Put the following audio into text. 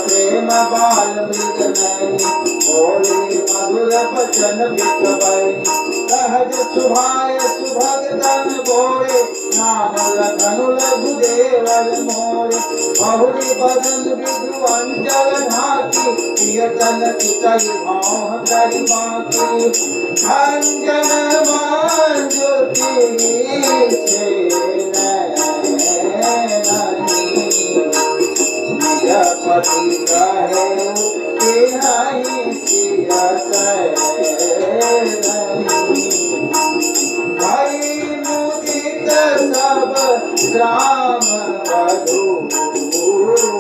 प्रेम बाल मृग नयनी बोले मधुर बचन बिकबई सहज सुभाय सुभगतन बोले नाम लखनु लघुदेवर मोरे बहुरी बदन विधु अंचल ढाकी प्रियतन चितई भाव करि बाकी अंजन मान ज्योति छे पति कहे तिहाई सिया भाई मुदित सब राम वधू